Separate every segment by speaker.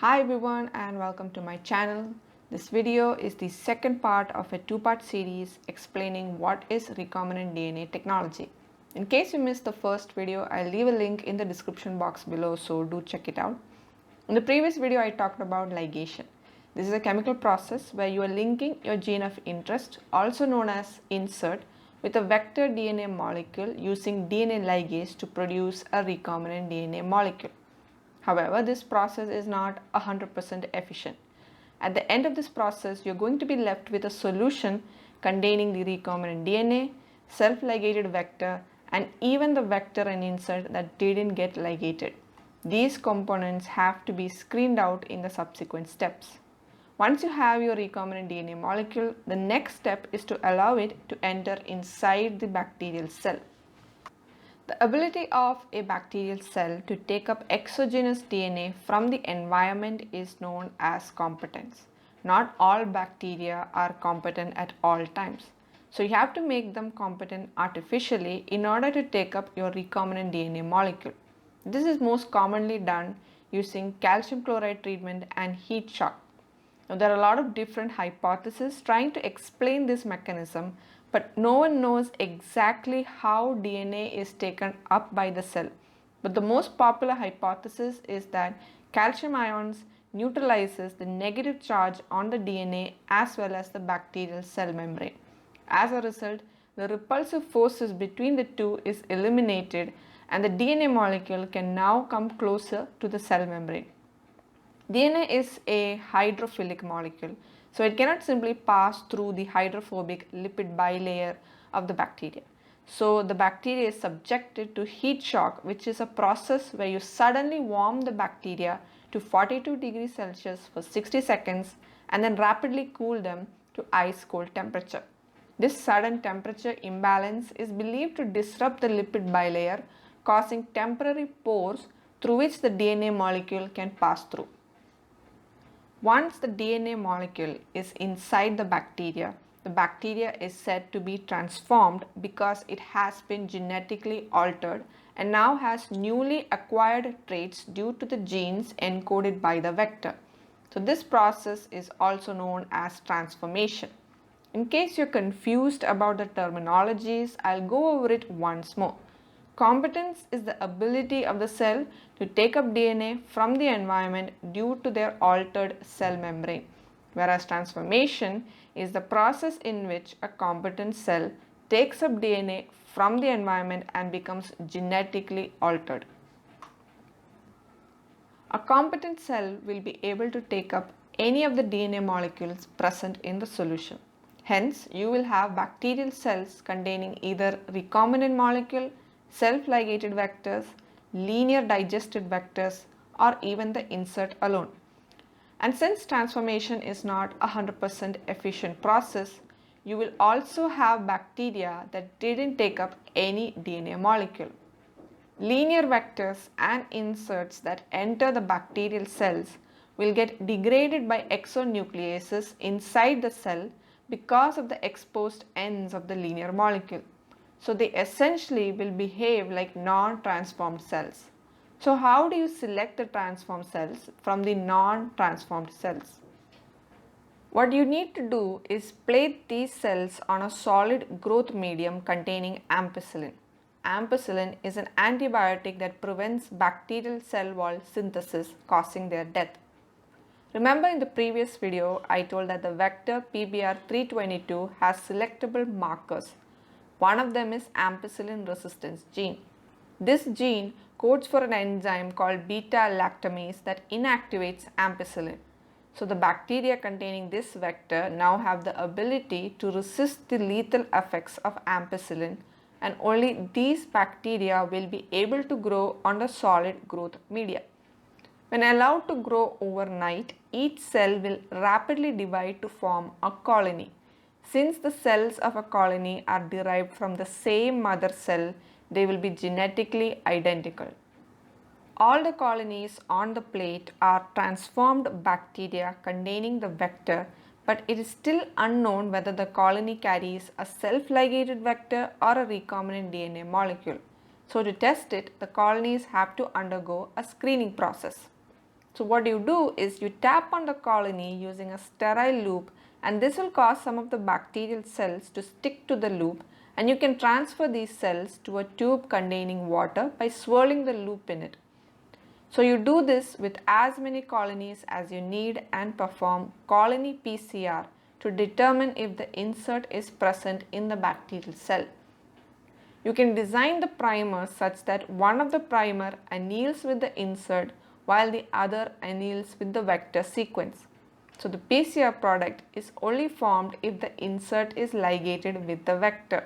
Speaker 1: Hi everyone and welcome to my channel. This video is the second part of a two-part series explaining what is recombinant DNA technology. In case you missed the first video, I'll leave a link in the description box below, so do check it out. In the previous video, I talked about ligation. This is a chemical process where you are linking your gene of interest, also known as insert, with a vector DNA molecule using DNA ligase to produce a recombinant DNA molecule. However, this process is not 100% efficient. At the end of this process, you're going to be left with a solution containing the recombinant DNA, self-ligated vector, and even the vector and insert that didn't get ligated. These components have to be screened out in the subsequent steps. Once you have your recombinant DNA molecule, the next step is to allow it to enter inside the bacterial cell. The ability of a bacterial cell to take up exogenous DNA from the environment is known as competence. Not all bacteria are competent at all times. So you have to make them competent artificially in order to take up your recombinant DNA molecule. This is most commonly done using calcium chloride treatment and heat shock. Now, there are a lot of different hypotheses trying to explain this mechanism, but no one knows exactly how DNA is taken up by the cell. But the most popular hypothesis is that calcium ions neutralizes the negative charge on the DNA as well as the bacterial cell membrane. As a result, the repulsive forces between the two is eliminated and the DNA molecule can now come closer to the cell membrane. DNA is a hydrophilic molecule, so it cannot simply pass through the hydrophobic lipid bilayer of the bacteria. So the bacteria is subjected to heat shock, which is a process where you suddenly warm the bacteria to 42 degrees Celsius for 60 seconds and then rapidly cool them to ice cold temperature. This sudden temperature imbalance is believed to disrupt the lipid bilayer, causing temporary pores through which the DNA molecule can pass through. Once the DNA molecule is inside the bacteria is said to be transformed because it has been genetically altered and now has newly acquired traits due to the genes encoded by the vector. So this process is also known as transformation. In case you're confused about the terminologies, I'll go over it once more. Competence is the ability of the cell to take up DNA from the environment due to their altered cell membrane, whereas transformation is the process in which a competent cell takes up DNA from the environment and becomes genetically altered. A competent cell will be able to take up any of the DNA molecules present in the solution. Hence, you will have bacterial cells containing either recombinant molecule, self-ligated vectors, linear digested vectors, or even the insert alone. And since transformation is not a 100% efficient process, you will also have bacteria that didn't take up any DNA molecule. Linear vectors and inserts that enter the bacterial cells will get degraded by exonucleases inside the cell because of the exposed ends of the linear molecule. So they essentially will behave like non-transformed cells. So how do you select the transformed cells from the non-transformed cells? What you need to do is plate these cells on a solid growth medium containing ampicillin. Ampicillin is an antibiotic that prevents bacterial cell wall synthesis, causing their death. Remember in the previous video, I told that the vector PBR322 has selectable markers. One of them is ampicillin resistance gene. This gene codes for an enzyme called beta-lactamase that inactivates ampicillin. So the bacteria containing this vector now have the ability to resist the lethal effects of ampicillin, and only these bacteria will be able to grow on the solid growth media. When allowed to grow overnight, each cell will rapidly divide to form a colony. Since the cells of a colony are derived from the same mother cell, they will be genetically identical. All the colonies on the plate are transformed bacteria containing the vector, but it is still unknown whether the colony carries a self-ligated vector or a recombinant DNA molecule. So to test it, the colonies have to undergo a screening process. So what you do is you tap on the colony using a sterile loop, and this will cause some of the bacterial cells to stick to the loop, and you can transfer these cells to a tube containing water by swirling the loop in it. So you do this with as many colonies as you need and perform colony PCR to determine if the insert is present in the bacterial cell. You can design the primer such that one of the primer anneals with the insert while the other anneals with the vector sequence. So the PCR product is only formed if the insert is ligated with the vector.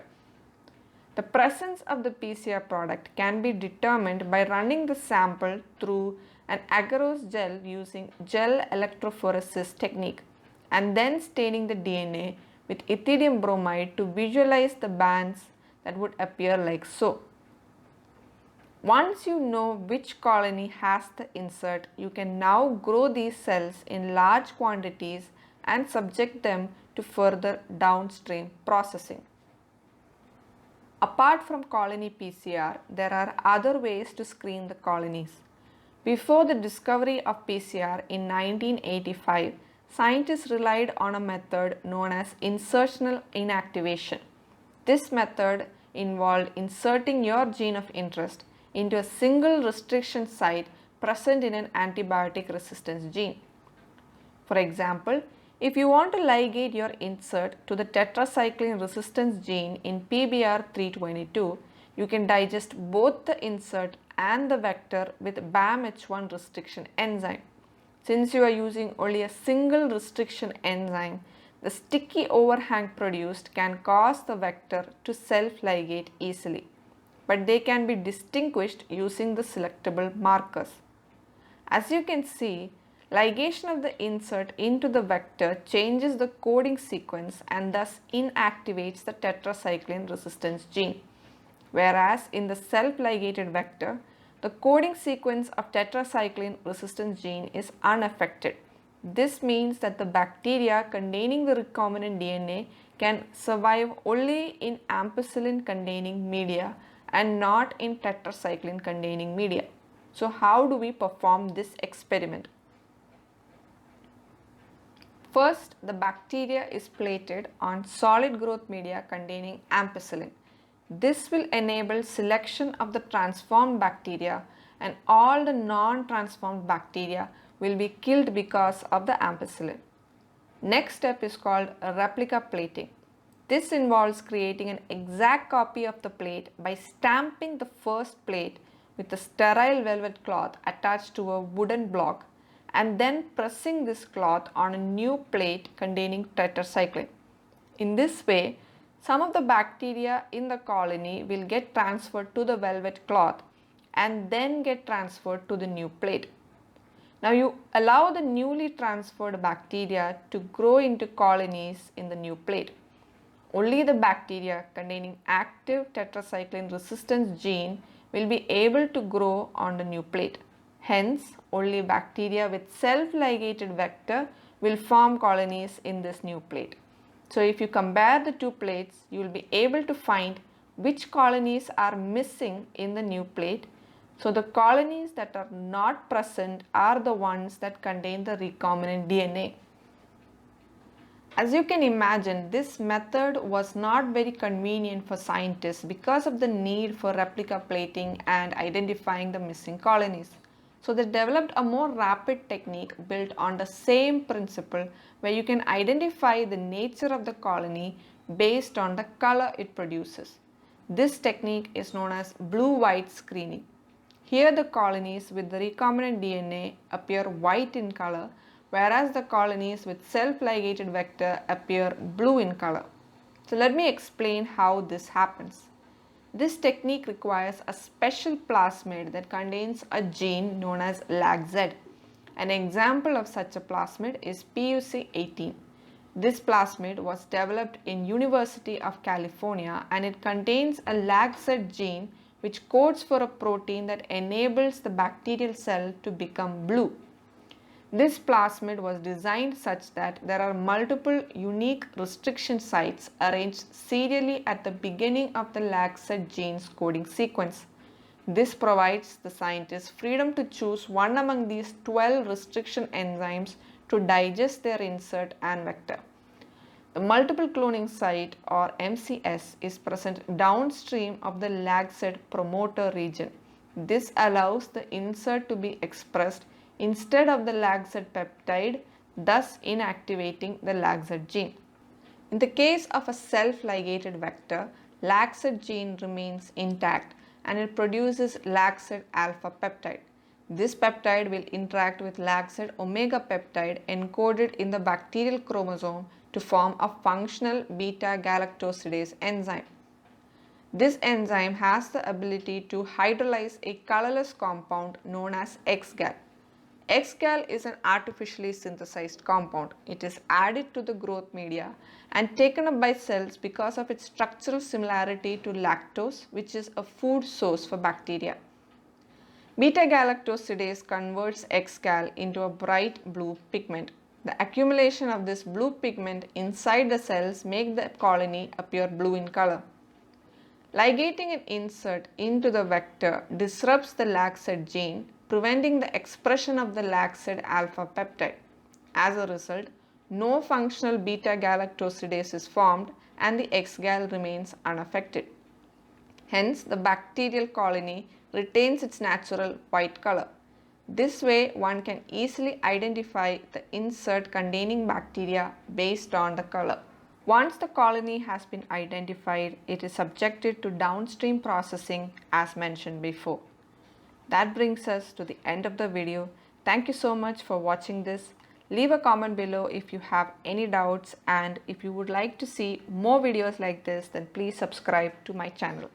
Speaker 1: The presence of the PCR product can be determined by running the sample through an agarose gel using gel electrophoresis technique and then staining the DNA with ethidium bromide to visualize the bands that would appear like so. Once you know which colony has the insert, you can now grow these cells in large quantities and subject them to further downstream processing. Apart from colony PCR, there are other ways to screen the colonies. Before the discovery of PCR in 1985, scientists relied on a method known as insertional inactivation. This method involved inserting your gene of interest into a single restriction site present in an antibiotic resistance gene. For example, if you want to ligate your insert to the tetracycline resistance gene in PBR322, you can digest both the insert and the vector with BAMH1 restriction enzyme. Since you are using only a single restriction enzyme, the sticky overhang produced can cause the vector to self-ligate easily, but they can be distinguished using the selectable markers. As you can see, ligation of the insert into the vector changes the coding sequence and thus inactivates the tetracycline resistance gene, whereas in the self-ligated vector, the coding sequence of tetracycline resistance gene is unaffected. This means that the bacteria containing the recombinant DNA can survive only in ampicillin containing media and not in tetracycline containing media. So how do we perform this experiment? First, the bacteria is plated on solid growth media containing ampicillin. This will enable selection of the transformed bacteria, and all the non-transformed bacteria will be killed because of the ampicillin. Next step is called replica plating. This involves creating an exact copy of the plate by stamping the first plate with a sterile velvet cloth attached to a wooden block and then pressing this cloth on a new plate containing tetracycline. In this way, some of the bacteria in the colony will get transferred to the velvet cloth and then get transferred to the new plate. Now you allow the newly transferred bacteria to grow into colonies in the new plate. Only the bacteria containing active tetracycline resistance gene will be able to grow on the new plate. Hence, only bacteria with self-ligated vector will form colonies in this new plate. So if you compare the two plates, you will be able to find which colonies are missing in the new plate. So the colonies that are not present are the ones that contain the recombinant DNA. As you can imagine, this method was not very convenient for scientists because of the need for replica plating and identifying the missing colonies. So they developed a more rapid technique built on the same principle where you can identify the nature of the colony based on the color it produces. This technique is known as blue-white screening. Here the colonies with the recombinant DNA appear white in color, whereas the colonies with self-ligated vector appear blue in color. So let me explain how this happens. This technique requires a special plasmid that contains a gene known as LAGZ. An example of such a plasmid is PUC18. This plasmid was developed in University of California and it contains a LAGZ gene which codes for a protein that enables the bacterial cell to become blue. This plasmid was designed such that there are multiple unique restriction sites arranged serially at the beginning of the LAGZ gene's coding sequence. This provides the scientists freedom to choose one among these 12 restriction enzymes to digest their insert and vector. The multiple cloning site or MCS is present downstream of the laxed promoter region. This allows the insert to be expressed instead of the laxed peptide, thus inactivating the laxed gene. In the case of a self-ligated vector, laxed gene remains intact and it produces laxed alpha peptide. This peptide will interact with laxed omega peptide encoded in the bacterial chromosome to form a functional beta-galactosidase enzyme. This enzyme has the ability to hydrolyze a colorless compound known as XGAL. XGAL is an artificially synthesized compound. It is added to the growth media and taken up by cells because of its structural similarity to lactose, which is a food source for bacteria. Beta-galactosidase converts XGAL into a bright blue pigment. The accumulation of this blue pigment inside the cells makes the colony appear blue in color. Ligating an insert into the vector disrupts the laxed gene, preventing the expression of the laxed alpha peptide. As a result, no functional beta-galactosidase is formed and the XGAL remains unaffected. Hence, the bacterial colony retains its natural white color. This way, one can easily identify the insert containing bacteria based on the color. Once the colony has been identified, it is subjected to downstream processing as mentioned before. That brings us to the end of the video. Thank you so much for watching this. Leave a comment below if you have any doubts, and if you would like to see more videos like this, then please subscribe to my channel.